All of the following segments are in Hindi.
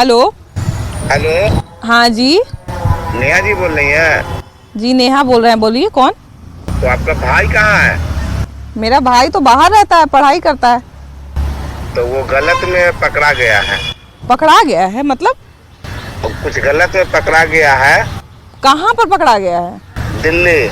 हेलो। हेलो। हाँ जी। नेहा जी बोल रही हैं? जी नेहा बोल रहे हैं, बोलिए कौन। तो आपका भाई कहाँ है? मेरा भाई तो बाहर रहता है, पढ़ाई करता है। तो वो गलत में पकड़ा गया है। पकड़ा गया है मतलब? तो कुछ गलत में पकड़ा गया है। कहाँ पर पकड़ा गया है? दिल्ली।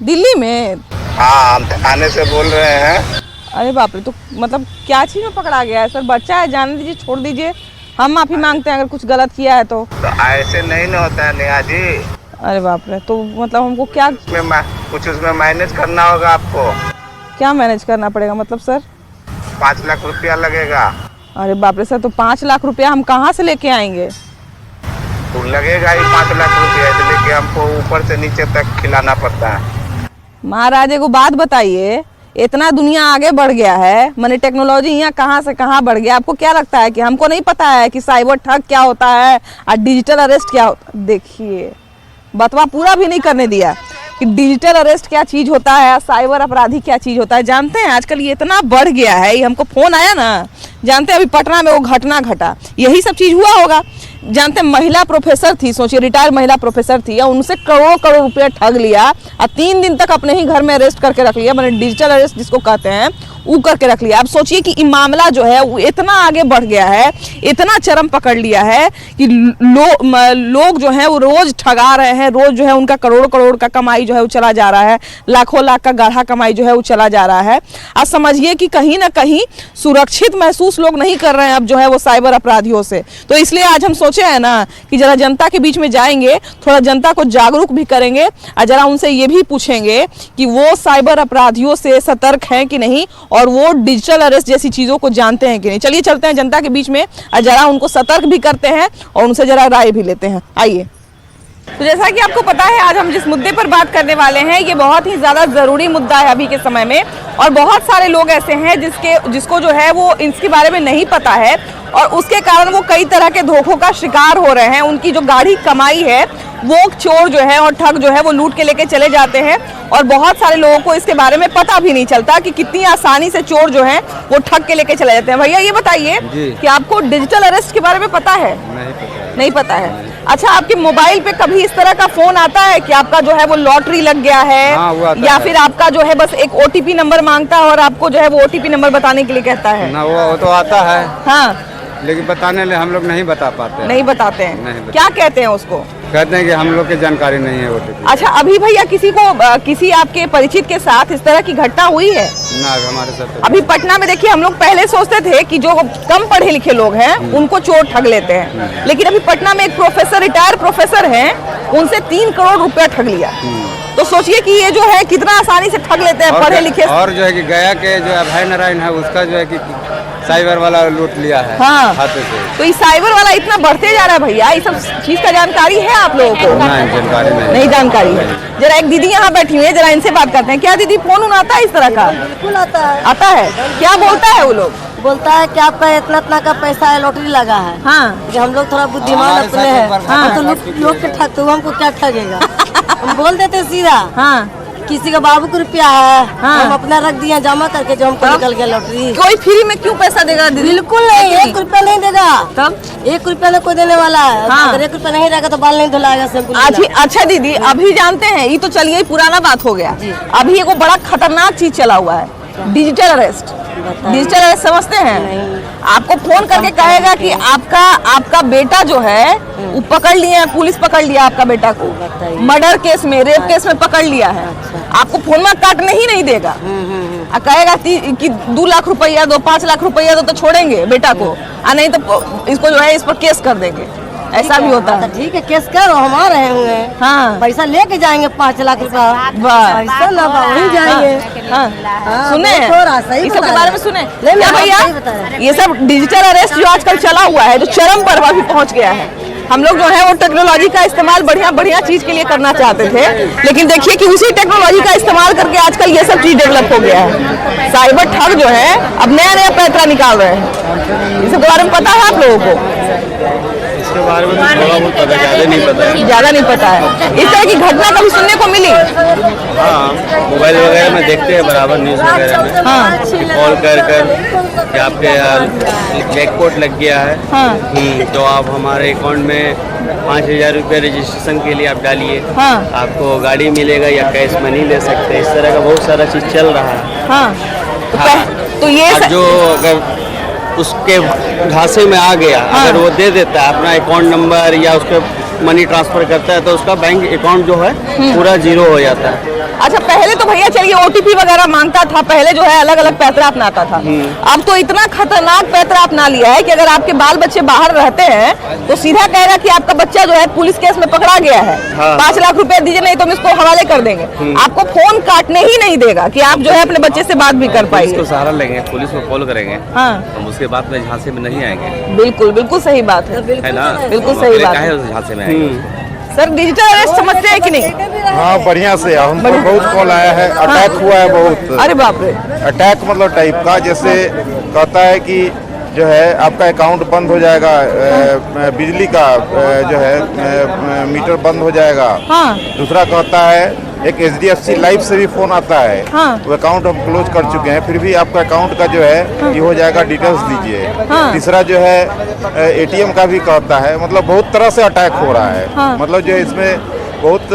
दिल्ली में? हाँ, हम थाने से बोल रहे हैं। अरे बाप रे, तो मतलब क्या चीज़ में पकड़ा गया है सर? बच्चा है, जाने दीजिए, छोड़ दीजिए। हम माफ़ी मांगते हैं अगर कुछ गलत किया है तो ऐसे नहीं ना होता है नेहा जी। अरे बाप रे, तो मतलब हमको क्या कुछ उसमें मैनेज करना होगा आपको। क्या मैनेज करना पड़ेगा मतलब सर? 5 लाख रुपया लगेगा। अरे बाप रे सर, तो 5 लाख रुपया हम कहाँ से लेके आएंगे? तो लगेगा ही 5 लाख रुपया, इसलिए हमको ऊपर से नीचे तक खिलाना पड़ता है। महाराज को बात बताइए, इतना दुनिया आगे बढ़ गया है, माने टेक्नोलॉजी यहाँ कहाँ से कहाँ बढ़ गया। आपको क्या लगता है कि हमको नहीं पता है कि साइबर ठग क्या होता है और डिजिटल अरेस्ट क्या होता है? देखिए, बतवा पूरा भी नहीं करने दिया कि डिजिटल अरेस्ट क्या चीज़ होता है, साइबर अपराधी क्या चीज़ होता है। जानते हैं आजकल ये इतना बढ़ गया है, ये हमको फ़ोन आया ना, जानते हैं अभी पटना में वो घटना घटा, यही सब चीज़ हुआ होगा। जानते हैं महिला प्रोफेसर थी, सोचिए रिटायर्ड महिला प्रोफेसर थी, और उनसे करोड़ों करोड़ रुपया ठग लिया और 3 दिन तक अपने ही घर में अरेस्ट करके रख लिया, मतलब डिजिटल अरेस्ट जिसको कहते हैं वो करके रख लिया। अब सोचिए कि ये मामला जो है वो इतना आगे बढ़ गया है, इतना चरम पकड़ लिया है कि लोग जो हैं वो रोज ठगा रहे हैं, रोज जो है उनका करोड़ करोड़ का कमाई जो है वो चला जा रहा है, लाखों लाख का गाढ़ा कमाई जो है वो चला जा रहा है। अब समझिए कि कहीं ना कहीं सुरक्षित महसूस लोग नहीं कर रहे हैं अब जो है वो साइबर अपराधियों से। तो इसलिए आज हम सोचे हैं ना कि जरा जनता के बीच में जाएंगे, थोड़ा जनता को जागरूक भी करेंगे और जरा उनसे ये भी पूछेंगे कि वो साइबर अपराधियों से सतर्क हैं कि नहीं और वो डिजिटल अरेस्ट जैसी चीज़ों को जानते हैं कि नहीं। चलिए चलते हैं जनता के बीच में और जरा उनको सतर्क भी करते हैं और उनसे जरा राय भी लेते हैं। आइए। तो जैसा कि आपको पता है, आज हम जिस मुद्दे पर बात करने वाले हैं ये बहुत ही ज़्यादा ज़रूरी मुद्दा है अभी के समय में, और बहुत सारे लोग ऐसे हैं जिसको जो है वो इसके बारे में नहीं पता है और उसके कारण वो कई तरह के धोखों का शिकार हो रहे हैं। उनकी जो गाढ़ी कमाई है वो चोर जो है और ठग जो है वो लूट के लेके चले जाते हैं, और बहुत सारे लोगों को इसके बारे में पता भी नहीं चलता कि कितनी आसानी से चोर जो है वो ठग के लेके चले जाते हैं। भैया ये बताइए कि आपको डिजिटल अरेस्ट के बारे में पता है? नहीं पता है। अच्छा, आपके मोबाइल पे कभी इस तरह का फोन आता है कि आपका जो है वो लॉटरी लग गया है? हाँ, या फिर आपका जो है बस एक OTP नंबर मांगता है और आपको जो है वो OTP नंबर बताने के लिए कहता है? ना, वो तो आता है। हाँ, लेकिन बताने ले हम लोग नहीं बता पाते। नहीं बताते हैं। क्या कहते हैं उसको? कहते हैं कि हम लोग की जानकारी नहीं है OTP। अच्छा, अभी भैया किसी आपके परिचित के साथ इस तरह की घटना हुई है? ना, हमारे साथ अभी पटना में देखिए, हम लोग पहले सोचते थे कि जो कम पढ़े लिखे लोग हैं उनको चोर ठग लेते हैं, लेकिन अभी पटना में एक प्रोफेसर, रिटायर्ड प्रोफेसर हैं, उनसे 3 करोड़ रुपया ठग लिया। तो सोचिए कि ये जो है कितना आसानी से ठग लेते हैं पढ़े लिखे। और जो है कि गया के जो अभय नारायण है उसका जो है कि साइबर वाला लूट लिया है। हाँ, हाथों से। तो ये साइबर वाला इतना बढ़ते जा रहा है भैया, ये सब चीज का जानकारी है आप लोगों को? नहीं, जानकारी नहीं जानकारी है। जरा एक दीदी यहाँ बैठी हुई है, जरा इनसे बात करते हैं। क्या दीदी, फोन आता है इस तरह का? बिल्कुल आता है। आता है? क्या बोलता है वो लोग? बोलता है कि आपका इतना इतना का पैसा है, लॉटरी लगा है। हाँ, कि हम लोग थोड़ा बुद्धिमान अपने हैं। हाँ, तो लोग के ठग, तो हमको क्या ठगेगा? हम बोल देते सीधा। हाँ, किसी का बाबू को रुपया है, हाँ, हम अपना रख दिया जमा करके, जो हमको निकल गया लॉटरी। कोई फ्री में क्यों पैसा देगा दीदी? बिल्कुल नहीं, 1 रुपया नहीं देगा। तब 1 रुपया नहीं कोई देने वाला है। हाँ। अगर 1 रुपया नहीं रहेगा तो बाल नहीं धुलाएगा शैम्पू। अच्छा दीदी, अभी जानते हैं, ये तो चलिए पुराना बात हो गया, अभी एक वो बड़ा खतरनाक चीज चला हुआ है, डिजिटल अरेस्ट। डिजिटल अरेस्ट समझते हैं? आपको फोन करके कहेगा कि आपका बेटा जो है वो पकड़ लिया है, पुलिस पकड़ लिया आपका बेटा को, मर्डर केस में, रेप केस में पकड़ लिया है। आपको फोन में काटने ही नहीं देगा, कहेगा कि 2 लाख रुपया दो, 5 लाख रुपया दो तो छोड़ेंगे बेटा को, और नहीं तो इसको जो है इस पर केस कर देंगे। ऐसा भी होता है। ठीक है, केस करो, हम आ रहे होंगे। हाँ, पैसा लेके जाएंगे 5 लाख रुपया, पैसा ना वहीं जाएंगे। हाँ, सुने इस सब के बारे में सुने क्या भैया? ये सब डिजिटल अरेस्ट जो आजकल चला हुआ है, जो चरम पर अभी पहुंच गया है, हम लोग जो है वो टेक्नोलॉजी का इस्तेमाल बढ़िया चीज के लिए करना चाहते थे, लेकिन देखिए कि उसी टेक्नोलॉजी का इस्तेमाल करके आजकल ये सब चीज डेवलप हो गया है। साइबर ठग जो है अब नया पैतरा निकाल रहे हैं। इस बारे में पता है आप लोगों को? के बारे में तो थोड़ा बहुत पता है, ज़्यादा नहीं पता है। ज्यादा नहीं पता है। इस तरह की घटना कभी सुनने को मिली? हाँ, मोबाइल वगैरह में देखते हैं बराबर, न्यूज़ वगैरह में। हाँ। कि कॉल कर कि आपके जैकपॉट लग गया है। हाँ। तो आप हमारे अकाउंट में 5,000 रुपये रजिस्ट्रेशन के लिए आप डालिए। हाँ। आपको गाड़ी मिलेगा या कैश मनी ले सकते हैं। इस तरह का बहुत सारा चीज़ चल रहा है। हाँ। तो ये और जो अगर उसके घासे में आ गया, अगर वो दे देता है अपना अकाउंट नंबर या उसके मनी ट्रांसफर करता है, तो उसका बैंक अकाउंट जो है पूरा जीरो हो जाता है। अच्छा, पहले तो भैया चलिए ओटीपी वगैरह मांगता था, पहले जो है अलग अलग पैतरा अपनाता था। अब तो इतना खतरनाक पैतरा अपना लिया है कि अगर आपके बाल बच्चे बाहर रहते हैं तो सीधा कहेगा कि आपका बच्चा जो है पुलिस केस में पकड़ा गया है, 5 लाख रुपए दीजिए नहीं तो हम इसको हवाले कर देंगे। आपको फोन काटने ही नहीं देगा कि आप जो है अपने बच्चे से बात भी कर पाइए। पुलिस को सहारा लेंगे, पुलिस को कॉल करेंगे, हाँ। हम उसके बाद में झांसे में नहीं आएंगे। बिल्कुल बिल्कुल सही बात है ना, बिल्कुल सही बात है। झांसे में आएंगे। सर, डिजिटल अरेस्ट समझते हैं कि नहीं? हाँ, बढ़िया से हमको बहुत कॉल आया है, अटैक हुआ है बहुत। अरे बाप रे। अटैक मतलब टाइप का, जैसे कहता है कि जो है आपका अकाउंट बंद हो जाएगा, बिजली का जो है मीटर बंद हो जाएगा। हाँ। दूसरा कहता है एक HDFC लाइफ से भी फोन आता है। हाँ। वो अकाउंट हम क्लोज कर चुके हैं, फिर भी आपका अकाउंट का जो है ये हो जाएगा, डिटेल्स दीजिए। हाँ। तीसरा जो है ATM का भी कहता है। मतलब बहुत तरह से अटैक हो रहा है। हाँ। मतलब जो है इसमें बहुत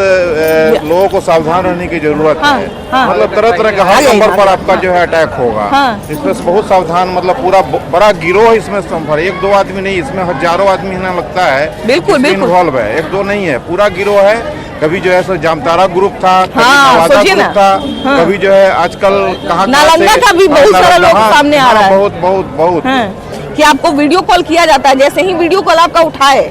लोगों को सावधान रहने की जरूरत हाँ। है। हाँ। मतलब तरह तरह का हर नंबर पर आपका जो है अटैक होगा। हाँ। इसमें से बहुत सावधान, मतलब पूरा बड़ा गिरोह इसमें संभर, 1-2 आदमी नहीं, इसमें हजारों आदमी ना लगता है। बिल्कुल, इसमें बिल्कुल। इन्वॉल्व है, 1-2 नहीं है, पूरा गिरोह है। कभी जो है सो जामतारा ग्रुप था, कभी हाँ, नवादा सोचिए ग्रुप ना। था, हाँ। कभी जो है आजकल कहाँ नालंदा का भी बहुत सारा लोग सामने आ रहा है। बहुत बहुत बहुत। हाँ, कि आपको वीडियो कॉल किया जाता है, जैसे ही वीडियो कॉल आपका उठाए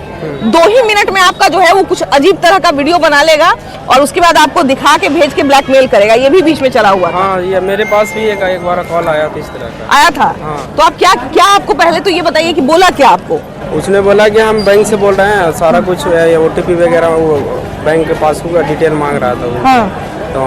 2 ही मिनट में आपका जो है वो कुछ अजीब तरह का वीडियो बना लेगा और उसके बाद आपको दिखा के भेज के ब्लैकमेल करेगा। ये भी बीच में चला हुआ था। हाँ, ये मेरे पास भी एक बार कॉल आया था इस तरह का। आया था। हाँ। तो आप क्या क्या आपको पहले तो ये बताइए कि बोला क्या आपको? उसने बोला कि हम बैंक से बोल रहे हैं, सारा कुछ OTP वगैरह वो बैंक के पासबुक का डिटेल मांग रहा था वो। हाँ। तो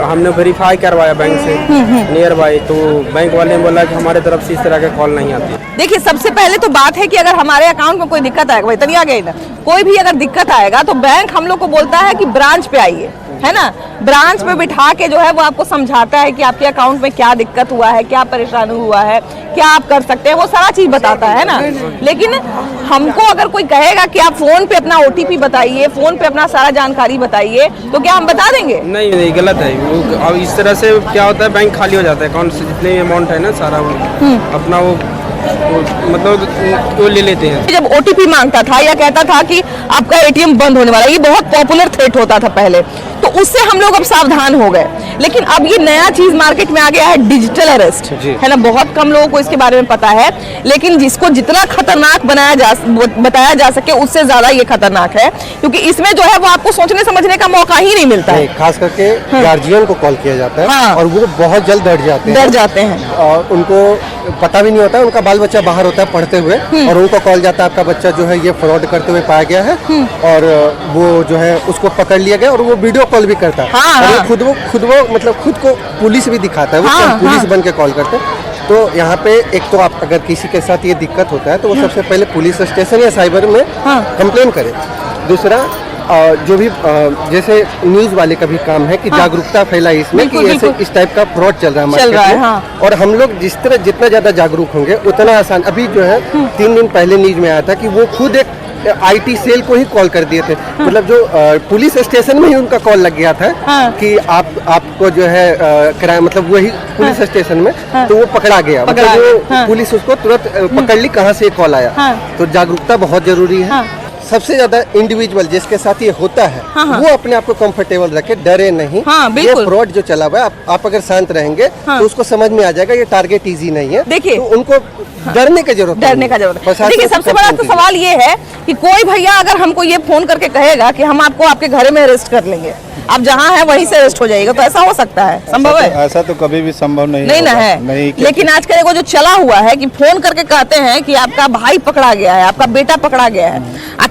हमने वेरीफाई करवाया बैंक से नियर बाई, तो बैंक वाले ने बोला कि हमारे तरफ से इस तरह के कॉल नहीं आती। देखिए, सबसे पहले तो बात है कि अगर हमारे अकाउंट में कोई दिक्कत आएगा, भाई तनिया गई ना, कोई भी अगर दिक्कत आएगा तो बैंक हम लोग को बोलता है कि ब्रांच पे आइए, है ना। ब्रांच पे बिठा के जो है वो आपको समझाता है कि आपके अकाउंट में क्या दिक्कत हुआ है, क्या परेशानी हुआ है, क्या आप कर सकते हैं, वो सारा चीज बताता है ना। लेकिन हमको अगर कोई कहेगा कि आप फोन पे अपना OTP बताइए, फोन पे अपना सारा जानकारी बताइए, तो क्या हम बता देंगे? नहीं, गलत है वो। अब इस तरह से क्या होता है, बैंक खाली हो जाता है, अकाउंट से जितने अमाउंट है ना सारा वो अपना वो मतलब वो ले लेते हैं। जब OTP मांगता था या कहता था कि आपका ATM बंद होने वाला है, ये बहुत पॉपुलर थ्रेट होता था पहले, तो उससे हम लोग अब सावधान हो गए। लेकिन अब ये नया चीज मार्केट में आ गया है, डिजिटल अरेस्ट, है ना। बहुत कम लोगों को इसके बारे में पता है, लेकिन जिसको जितना खतरनाक बताया जा सके उससे ज्यादा ये खतरनाक है, क्योंकि इसमें जो है वो आपको सोचने समझने का मौका ही नहीं मिलता है। खास करके गार्जियन को कॉल किया जाता है। हाँ। और वो बहुत जल्द डर जाते हैं और उनको पता भी नहीं होता है, उनका बाल बच्चा बाहर होता है पढ़ते हुए और उनको कॉल जाता है आपका बच्चा जो है ये फ्रॉड करते हुए पाया गया है और वो जो है उसको पकड़ लिया गया और वो वीडियो कॉल भी करता है। हाँ, और हाँ। खुद वो मतलब खुद को पुलिस भी दिखाता है, वो हाँ, पुलिस हाँ। बन के कॉल करते हैं। तो यहाँ पे एक तो आप अगर किसी के साथ ये दिक्कत होता है तो वो सबसे पहले पुलिस स्टेशन या साइबर में कंप्लेन करे। दूसरा जो भी जैसे न्यूज वाले का भी काम है कि जागरूकता फैलाई इसमें कि ऐसे इस टाइप का फ्रॉड चल रहा है मार्केट में। हाँ। और हम लोग जितना ज्यादा जागरूक होंगे उतना आसान। अभी जो है 3 दिन पहले न्यूज में आया था कि वो खुद एक IT सेल को ही कॉल कर दिए थे। मतलब जो पुलिस स्टेशन में ही उनका कॉल लग गया था कि आपको जो है किराया, मतलब वही पुलिस स्टेशन में, तो वो पकड़ा गया। मतलब वो पुलिस उसको तुरंत पकड़ ली कहाँ से कॉल आया। तो जागरूकता बहुत जरूरी है। सबसे ज्यादा इंडिविजुअल जिसके साथ ये होता है वो अपने आप को कंफर्टेबल रखे, डरे नहीं। ये फ्रॉड जो चला हुआ है, आप अगर शांत रहेंगे तो उसको समझ में आ जाएगा ये टारगेट इजी नहीं है। देखिए, तो उनको डरने की जरूरत है। देखिए, सबसे बड़ा तो सवाल ये है कि कोई भैया अगर हमको ये फोन करके कहेगा कि हम आपको आपके घर में अरेस्ट कर लेंगे, आप जहाँ है वहीं से अरेस्ट हो जाएगा, तो ऐसा हो सकता है? संभव है? ऐसा तो कभी भी संभव नहीं ना है। लेकिन आजकल वो जो चला हुआ है कि फोन करके कहते हैं कि आपका भाई पकड़ा गया है, आपका बेटा पकड़ा गया है।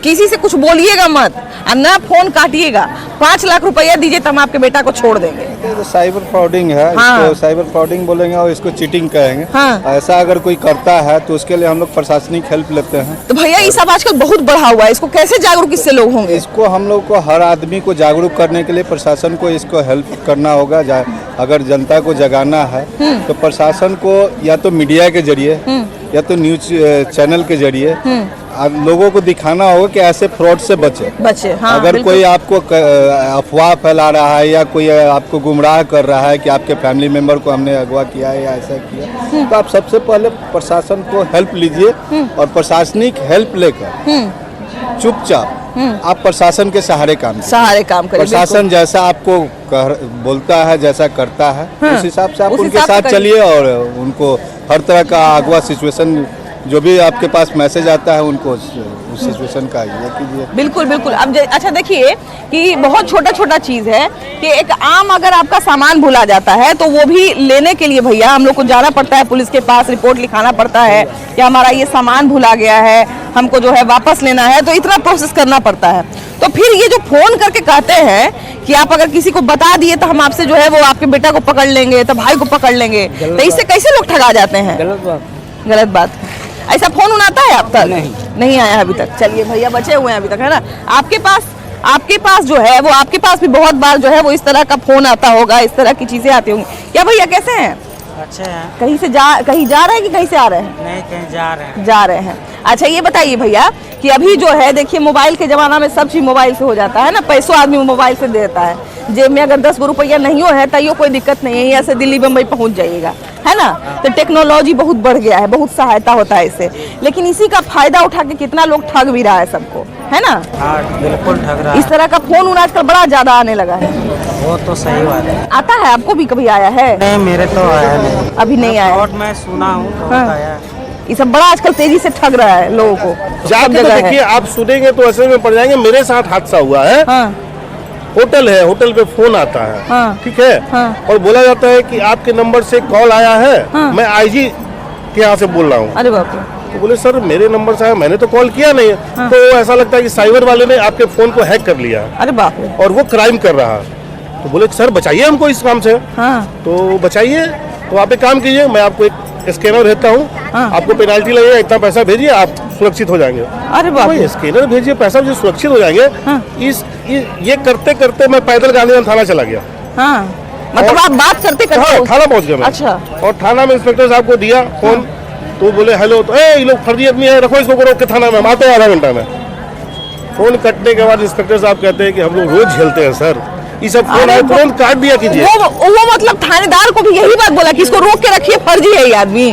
किसी से कुछ बोलिएगा मत और ना फोन काटिएगा। 5 लाख रुपया दीजिए तो हम आपके बेटा को छोड़ देंगे। ये तो साइबर फ्रॉडिंग है। हाँ। इसको साइबर फ्रॉडिंग बोलेंगे और इसको चीटिंग कहेंगे। हाँ। ऐसा अगर कोई करता है तो उसके लिए हम लोग प्रशासनिक हेल्प लेते हैं। तो भैया ये सब आजकल बहुत बढ़ा हुआ है, इसको कैसे जागरूक इससे लोग होंगे? इसको हम लोग को हर आदमी को जागरूक करने के लिए प्रशासन को इसको हेल्प करना होगा। अगर जनता को जगाना है तो प्रशासन को या तो मीडिया के जरिए या तो न्यूज चैनल के जरिए लोगों को दिखाना होगा कि ऐसे फ्रॉड से बचे। हाँ, अगर बिल्कुल। कोई आपको अफवाह फैला रहा है या कोई आपको गुमराह कर रहा है कि आपके फैमिली मेंबर को हमने अगवा किया है या ऐसा किया, तो आप सबसे पहले प्रशासन को हेल्प लीजिए और प्रशासनिक हेल्प लेकर चुपचाप आप प्रशासन के सहारे काम करें। प्रशासन जैसा आपको बोलता है, जैसा करता है, उस हिसाब से आप उनके साथ चलिए और उनको हर तरह का अगवा सिचुएशन जो भी आपके पास मैसेज आता है उनको उस सिचुएशन का ये कीजिए। बिल्कुल बिल्कुल। अब अच्छा देखिए कि बहुत छोटा छोटा चीज़ है कि एक आम अगर आपका सामान भुला जाता है तो वो भी लेने के लिए भैया हम लोग को जाना पड़ता है पुलिस के पास, रिपोर्ट लिखाना पड़ता है कि हमारा ये सामान भुला गया है, हमको जो है वापस लेना है, तो इतना प्रोसेस करना पड़ता है। तो फिर ये जो फोन करके कहते हैं कि आप अगर किसी को बता दिए तो हम आपसे जो है वो आपके बेटा को पकड़ लेंगे, तो भाई को पकड़ लेंगे, तो इससे कैसे लोग ठगा जाते हैं? गलत बात। ऐसा फोन उनाता है आप तक? नहीं आया अभी तक। चलिए भैया बचे हुए हैं अभी तक, है ना? आपके पास जो है वो आपके पास भी बहुत बार जो है वो इस तरह का फोन आता होगा, इस तरह की चीजें आती होंगी। क्या भैया कैसे हैं? अच्छे हैं। कहीं जा रहे हैं कि कहीं से आ रहे हैं? नहीं, कहीं जा रहे हैं। अच्छा ये बताइए भैया कि अभी जो है देखिए मोबाइल के जमाना में सब चीज मोबाइल से हो जाता है ना, पैसों आदमी मोबाइल से देता है, जेब में अगर 10 रुपया नहीं हो है तो कोई दिक्कत नहीं है, यहाँ से दिल्ली बम्बई पहुंच जाइएगा, है ना? तो टेक्नोलॉजी बहुत बढ़ गया है, बहुत सहायता होता है इससे, लेकिन इसी का फायदा उठा के कितना लोग ठग भी रहा है सबको, है ना? हाँ, बिल्कुल ठग रहा है। इस तरह का फोन आजकल बड़ा ज्यादा आने लगा है। वो तो सही बात है। आता है आपको भी कभी आया है? नहीं, मेरे तो आया नहीं, अभी नहीं आया। और मैं सुना हूँ तो आया। ये सब बड़ा आजकल तेजी से ठग रहा है लोगों को। जाके तो देखिए, आप सुनेंगे तो ऐसे में पड़ जाएंगे। मेरे साथ हादसा हुआ है। होटल है, होटल पे फोन आता है, ठीक है, और बोला जाता है कि आपके नंबर से कॉल आया है, मैं आईजी के यहाँ से बोल रहा हूँ। अरे बाप रे। तो बोले सर मेरे नंबर से आया, मैंने तो कॉल किया नहीं। तो ऐसा लगता है कि साइबर वाले ने आपके फोन को हैक कर लिया। अरे बाप रे। और वो क्राइम कर रहा है। तो बोले सर बचाइए हमको इस काम से। तो बचाइए, तो आप एक काम कीजिए, मैं आपको एक स्कैनर देता हूँ, आपको पेनाल्टी लगेगा, इतना पैसा भेजिए, आप सुरक्षित हो जाएंगे। अरे बाप रे। स्कैनर भेजिए, पैसा जो सुरक्षित हो जाएंगे। ये करते करते मैं पैदल गांधीधाम थाना चला गया। मतलब आप बात करते थाना पहुंच गया मैं। अच्छा। और थाना में इंस्पेक्टर साहब को दिया फोन, तो बोले हेलो, तो ये लोग फर्जी आदमी है, रखो इसको, रोक के थाना में, हम आते हैं आधा घंटा में। फोन कटने के बाद इंस्पेक्टर साहब कहते हैं कि हम लोग रोज झेलते हैं सर, ये सब फोन आए तुरंत काट दिया कीजिए। वो मतलब थानेदार को भी यही बात बोला कि इसको रोक के रखिए, फर्जी है ये आदमी।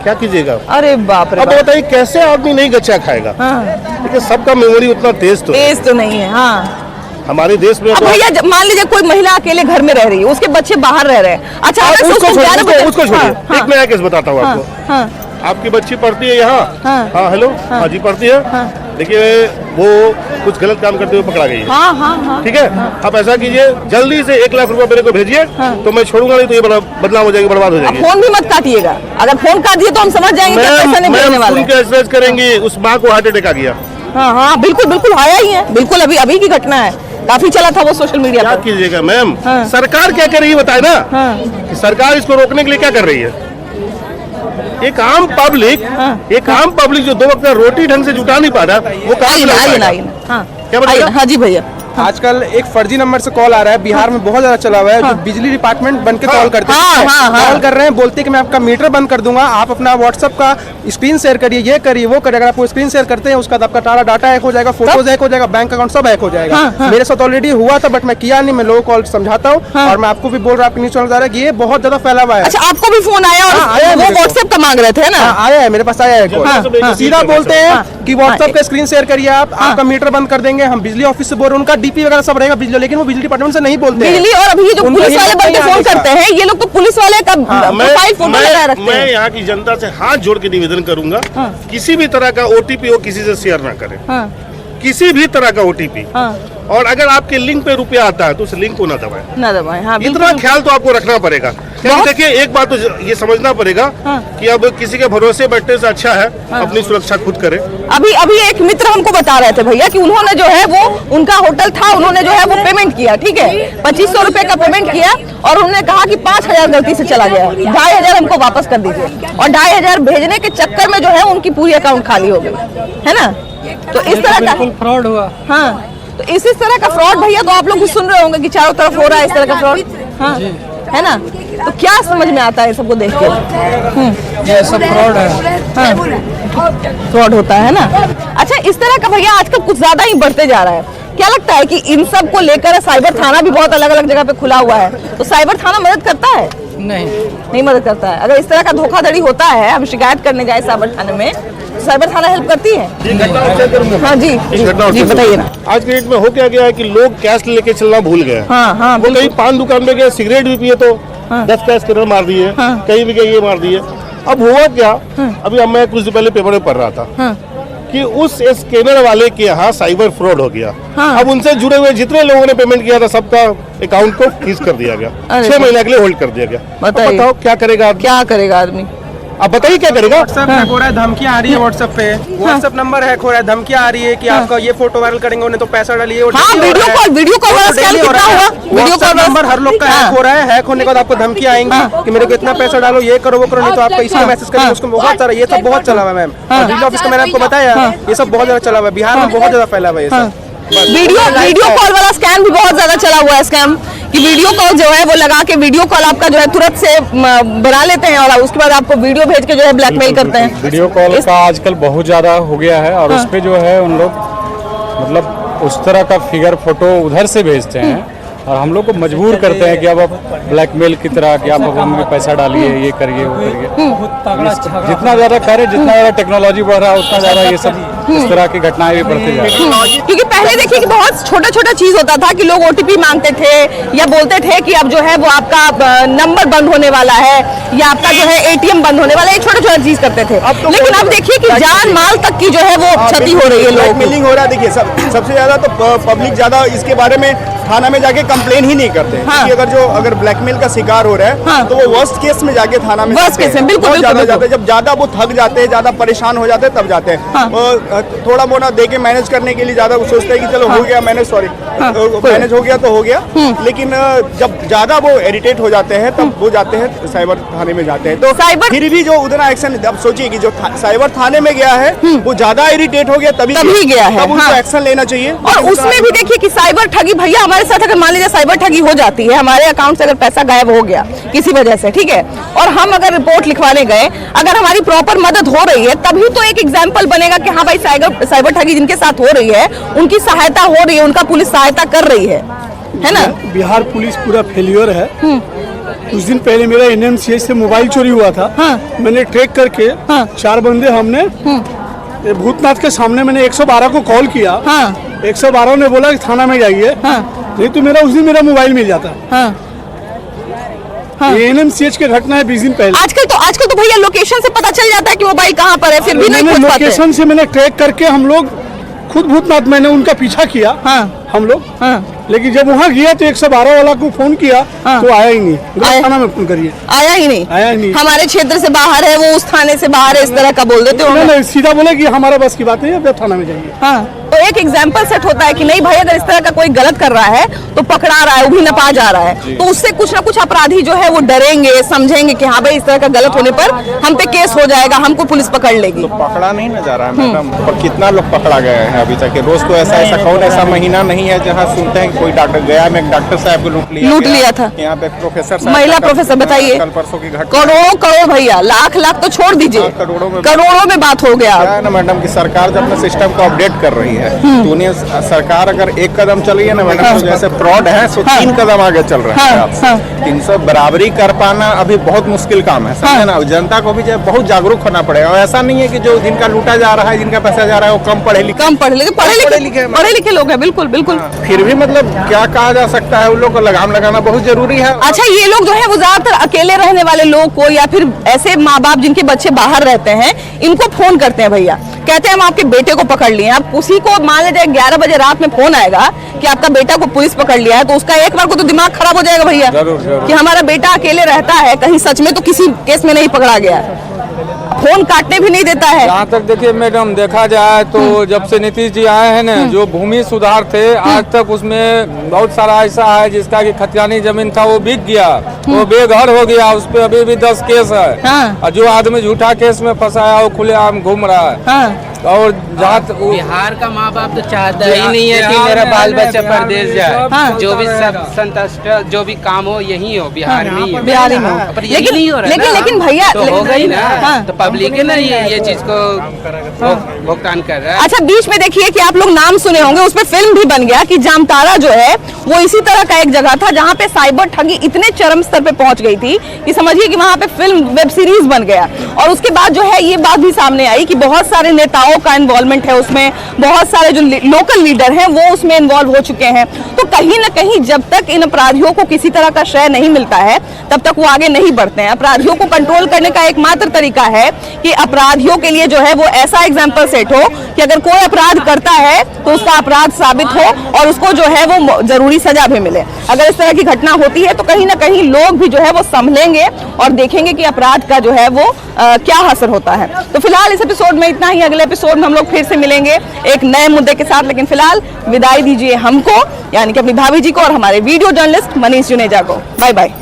क्या कीजिएगा? अरे बाप रे। अब बताइए कैसे आदमी नहीं गच्चा खाएगा? देखिए सबका मेमोरी उतना तेज तो नहीं है। हमारे देश में अब भैया मान लीजिए कोई महिला अकेले घर में रह रही है, उसके बच्चे बाहर रह रहे हैं। अच्छा उसको छोड़िए, एक नया केस बताता हूँ आपको। आपकी बच्ची पढ़ती है यहाँ, हाँ हेलो, हाँ जी पढ़ती है। देखिए वो कुछ गलत काम करते हुए पकड़ा गई है, ठीक है। आप ऐसा कीजिए, जल्दी से 1 लाख रुपया मेरे को भेजिए, तो मैं छोड़ूंगा नहीं तो ये बदनाम हो जाएगी, बर्बाद हो जाएगी। फोन भी मत काटिएगा, अगर फोन काट दिए तो हम समझ जाएंगे कि पैसा नहीं मिलने वाला है। एसएमएस करेंगे, उस माँ को हार्ट अटैक आ गया। हाँ बिल्कुल बिल्कुल आया ही है, बिल्कुल अभी की घटना है, काफी चला था वो सोशल मीडिया पर। क्या कीजिएगा मैम, सरकार क्या कर रही है बताए ना, कि सरकार इसको रोकने के लिए क्या कर रही है। एक आम पब्लिक जो 2 वक्त का रोटी ढंग से जुटा नहीं पा रहा, वो क्या बताइए? हाँ जी भैया। आजकल एक फर्जी नंबर से कॉल आ रहा है, बिहार में बहुत ज्यादा चला हुआ है, जो बिजली डिपार्टमेंट बन के कॉल करते हैं, कॉल कर रहे हैं, बोलते हैं कि मैं आपका मीटर बंद कर दूंगा, आप अपना व्हाट्सएप का स्क्रीन शेयर करिए, ये करिए वो करिए। अगर आप स्क्रीन शेयर करते हैं उसका आपका सारा डाटा हैक हो जाएगा, फोटोज हैक हो जाएगा, बैंक अकाउंट सब हैक हो जाएगा। मेरे साथ ऑलरेडी हुआ था, बट मैं किया नहीं, मैं लोगों को समझाता हूँ, और मैं आपको भी बोल रहा हूँ, न्यूज चैनल है कि ये बहुत ज्यादा फैला हुआ है। अच्छा आपको भी फोन आया और वो व्हाट्सएप का मांग रहे थे ना? आया है, मेरे पास आया है। सीधा बोलते हैं कि व्हाट्सएप का स्क्रीन शेयर करिए, आपका मीटर बंद कर देंगे, हम बिजली ऑफिस से बोल रहे हैं, उनका डीपी वगैरह सब रहेगा बिजली, लेकिन वो बिजली डिपार्टमेंट से नहीं बोलते हैं। बिजली और अभी जो पुलिस वाले बन के फोन करते हैं, ये लोग तो पुलिस वाले का प्रोफाइल फोटो लगा रखते हैं। मैं यहाँ की जनता से हाथ जोड़ के निवेदन करूंगा, किसी भी तरह का ओटीपी वो किसी से शेयर ना करें, किसी भी तरह का ओटीपी। और अगर आपके लिंक पे रुपया आता है तो उस लिंक को ना दबाएं। हाँ, इतना ख्याल तो आपको रखना पड़ेगा। क्योंकि देखिए एक बात तो ये समझना पड़ेगा कि अब किसी के भरोसे बैठने से अच्छा है अपनी सुरक्षा खुद करे। अभी एक मित्र हमको बता रहे थे भैया कि उन्होंने जो है वो उनका होटल था, उन्होंने जो है वो पेमेंट किया, ठीक है 2500 रुपए का पेमेंट किया और उन्होंने कहा कि 5000 गलती से चला गया, 2500 हमको वापस कर दीजिए, और 2500 भेजने के चक्कर में जो है उनकी पूरी अकाउंट खाली हो गई, है ना। तो इस तरह का फ्रॉड हुआ। हाँ, तो इस तरह का फ्रॉड भैया तो आप लोग भी सुन रहे होंगे कि चारों तरफ हो रहा है इस तरह का फ्रॉड, हाँ है ना। तो क्या समझ में आता है सबको देख के? ये सब फ्रॉड है। हाँ, फ्रॉड होता है ना। अच्छा, इस तरह का भैया आजकल कुछ ज्यादा ही बढ़ते जा रहा है। क्या लगता है कि इन सब को लेकर साइबर थाना भी बहुत अलग अलग जगह पे खुला हुआ है, तो साइबर थाना मदद करता है? नहीं मदद करता है। अगर इस तरह का धोखाधड़ी होता है, हम शिकायत करने जाए साइबर थाने में, तो साइबर थाना हेल्प करती है? हाँ जी बताइए ना। आज के डेट में हो क्या गया है कि लोग कैश लेके चलना भूल गए। हाँ, वो कहीं पान दुकान में गए, सिगरेट भी पिए तो 10 का स्कैनर मार दिए, कहीं भी गए ये मार दिए। अब हुआ क्या, अभी मैं कुछ दिन पहले पेपर में पढ़ रहा था कि उस स्कैनर वाले के यहाँ साइबर फ्रॉड हो गया। अब उनसे जुड़े हुए जितने लोगों ने पेमेंट किया था सबका अकाउंट को फ्रीज कर दिया गया, 6 महीने के लिए होल्ड कर दिया गया। बताओ क्या करेगा आदमी? आप बताइए क्या करेगा। व्हाट्सएप हैक हो रहा है, धमकियां आ रही है व्हाट्सएप पे, व्हाट्सएप नंबर हैक हो रहा है, धमकियां आ रही है कि आपका ये फोटो वायरल करेंगे उन्हें तो पैसा डालिए। हाँ, वीडियो कॉल वाला स्कैम कितना हुआ? वीडियो कॉल नंबर हर लोग का हैक हो रहा है। हैक होने के बाद आपको धमकियां आएंगी कि मेरे को इतना पैसा डालो, ये करो वो करो, नहीं तो आपको इसका मैसेज करेंगे उसको। बहुत सारा ये सब बहुत चला हुआ है मैम, बिजली ऑफिस का मैंने आपको बताया, ये सब बहुत ज्यादा चला हुआ है, बिहार में बहुत ज्यादा फैला हुआ है ये सब। वीडियो कॉल वाला स्कैम भी बहुत ज्यादा चला हुआ है। स्कैम कि वीडियो कॉल जो है वो लगा के वीडियो कॉल आपका जो है तुरंत से बना लेते हैं और उसके बाद आपको वीडियो भेज के जो है ब्लैकमेल करते हैं। वीडियो कॉल का आजकल बहुत ज्यादा हो गया है और उस पे जो है उन लोग मतलब उस तरह का फिगर फोटो उधर से भेजते हैं और हम लोग को मजबूर करते हैं कि अब ब्लैकमेल की तरह कि आप हमें पैसा डालिए, ये करिए वो करिए। जितना ज्यादा करें, जितना ज्यादा टेक्नोलॉजी बढ़ रहा है उतना ज्यादा ये सब इस तरह की घटनाएं भी बढ़ती जा रही हैं। क्योंकि पहले देखिए कि बहुत छोटा छोटा चीज होता था कि लोग ओटीपी मांगते थे या बोलते थे कि अब जो है वो आपका नंबर बंद होने वाला है या आपका जो है एटीएम बंद होने वाला है, छोटा छोटा चीज करते थे। लेकिन अब देखिए कि जान माल तक की जो है वो क्षति हो रही है, ब्लैकमेलिंग हो रहा है। देखिए सबसे ज्यादा तो पब्लिक ज्यादा इसके बारे में थाना में जाके कंप्लेन ही नहीं करते हैं। क्योंकि अगर ब्लैकमेल का शिकार हो रहा है तो वो वर्स्ट केस में जाके थाना में बिल्कुल ज्यादा जाते हैं। जब ज्यादा वो थक जाते हैं, ज्यादा परेशान हो जाते हैं, तब जाते हैं। थोड़ा मोना दे के मैनेज करने के लिए ज्यादा वो सोचते हैं कि चलो हो गया मैनेज, मैनेज हो गया तो हो गया। लेकिन जब ज्यादा वो इरिटेट हो जाते हैं तब वो जाते हैं साइबर थाने में जाते हैं। तो फिर भी जो उतना एक्शन, अब सोचिए कि जो साइबर थाने में गया है वो ज्यादा इरिटेट हो गया तभी गया है, तब उनको एक्शन लेना चाहिए। और उसमें भी देखिए कि साइबर ठगी भैया हमारे साथ अगर मान लीजिए साइबर ठगी हो जाती है, हमारे अकाउंट से अगर पैसा गायब हो गया किसी वजह से, ठीक है, और हम अगर रिपोर्ट लिखवाने गए, अगर हमारी प्रॉपर मदद हो रही है तभी तो एक एग्जांपल बनेगा कि हाँ भाई साइबर ठगी जिनके साथ हो रही है उनकी सहायता हो रही है, उनका पुलिस सहायता कर रही है ना। बिहार पुलिस पूरा फेलियर है। कुछ दिन पहले मेरा एनएमसीएच से मोबाइल चोरी हुआ था। मैंने ट्रैक करके 4 बंदे हमने भूतनाथ के सामने मैंने 112 को कॉल किया। 112 ने बोला कि थाना में जाइए, नहीं तो मेरा उस दिन मेरा मोबाइल मिल जाता। एनएमसीएच की घटना है 20 दिन पहले। आजकल तो भैया लोकेशन से पता चल जाता है कि मोबाइल कहाँ पर है, फिर भी नहीं खोज पाते। लोकेशन से मैंने ट्रैक करके हम लोग खुद भूतनाथ मैंने उनका पीछा किया हम लोग। लेकिन जब वहाँ गया तो 112 वाला को फोन किया तो आया ही नहीं। थाना में फोन करिए, आया ही नहीं। हमारे क्षेत्र से बाहर है, वो उस थाने से बाहर है, इस तरह का बोल देते हो। सीधा बोले कि हमारा बस की बात नहीं है, अब थाना में जाइए। तो एक एग्जाम्पल सेट होता है कि नहीं भाई अगर इस तरह का कोई गलत कर रहा है तो पकड़ा रहा है, वो भी नपा जा रहा है, तो उससे कुछ ना कुछ अपराधी जो है वो डरेंगे, समझेंगे कि हाँ भाई इस तरह का गलत होने पर हम पे केस हो जाएगा, हमको पुलिस पकड़ लेगी। तो पकड़ा नहीं ना जा रहा है मैडम, तो कितना लोग पकड़ा गए हैं अभी तक? रोज तो ऐसा कौन ऐसा महीना नहीं है जहाँ सुनते हैं कोई डॉक्टर गया में एक डॉक्टर साहब को लूट लिया था। यहाँ पे प्रोफेसर, महिला प्रोफेसर, बताइए कल परसों की घटना। करोड़ भैया, लाख तो छोड़ दीजिए, करोड़ों में बात हो गया। क्या है ना मैडम की सरकार जब अपने सिस्टम को अपडेट कर रही है तो उन्हें सरकार अगर एक कदम चल रही है ना मैडम, तो जैसे फ्रॉड है तो 3 कदम आगे चल रहे हैं। 300 बराबरी कर पाना अभी बहुत मुश्किल काम है, समझे ना। जनता को भी बहुत जागरूक होना पड़ेगा। और ऐसा नहीं है कि जो जिनका लूटा जा रहा है, जिनका पैसा जा रहा है वो कम पढ़े लिखे लोग हैं। बिल्कुल। फिर भी मतलब क्या कहा जा सकता है, उन लोग को लगाम लगाना बहुत जरूरी है। अच्छा, ये लोग जो है वो ज्यादातर अकेले रहने वाले लोग को या फिर ऐसे माँ बाप जिनके बच्चे बाहर रहते हैं, इनको फोन करते हैं भैया कहते हैं हम आपके बेटे को पकड़ लिए। अब उसी को मान लीजिए 11 बजे रात में फोन आएगा कि आपका बेटा को पुलिस पकड़ लिया है, तो उसका एक बार को तो दिमाग खराब हो जाएगा भैया कि हमारा बेटा अकेले रहता है, कहीं सच में तो किसी केस में नहीं पकड़ा गया है, फोन काटने भी नहीं देता है। जहाँ तक देखिए मैडम देखा जाए तो जब से नीतीश जी आए हैं ना, जो भूमि सुधार थे आज तक उसमें बहुत सारा ऐसा है जिसका कि खतियानी जमीन था वो बिक गया, वो बेघर हो गया, उस पर अभी भी 10 केस है। और जो आदमी झूठा केस में फंसा है वो खुलेआम घूम रहा है। और जहाँ बिहार का माँ बाप तो चाहता ही नहीं है कि मेरा बाल बच्चा परदेश जाए। जो भी सब संतुष्ट जो भी काम हो यही हो बिहार में ही, बिहार में हो। पर यही नहीं हो रहा है। लेकिन भैया तो हो गई ना, तो पब्लिक है ना ये चीज को भुगतान कर रहा है। अच्छा, बीच में देखिए कि आप लोग नाम सुने होंगे, उस पर फिल्म भी बन गया कि जामताड़ा जो है वो इसी तरह का एक जगह था जहाँ पे साइबर ठगी इतने चरम स्तर पे पहुंच गई थी कि समझिए कि वहाँ पे फिल्म वेब सीरीज बन गया। और उसके बाद जो है ये बात भी सामने आई कि बहुत सारे नेताओं का इन्वॉल्वमेंट है उसमें, बहुत सारे जो लोकल लीडर हैं वो उसमें इन्वॉल्व हो चुके हैं। तो कहीं ना कहीं जब तक इन अपराधियों को किसी तरह का श्रेय नहीं मिलता है तब तक वो आगे नहीं बढ़ते हैं। अपराधियों को कंट्रोल करने का एकमात्र तरीका है कि अपराधियों के लिए जो है वो ऐसा एग्जाम्पल सेट हो कि अगर कोई अपराध करता है तो उसका अपराध साबित हो और उसको जो है वो जरूरी सजा भी मिले। अगर इस तरह की घटना होती है तो कहीं ना कहीं लोग भी जो है वो संभलेंगे और देखेंगे कि अपराध का जो है वो क्या असर होता है। तो फिलहाल इस एपिसोड में इतना ही, अगले एपिसोड में हम लोग फिर से मिलेंगे एक नए मुद्दे के साथ। लेकिन फिलहाल विदाई दीजिए हमको, यानी कि अपनी भाभी जी को और हमारे वीडियो जर्नलिस्ट मनीष जुनेजा को। Bye bye.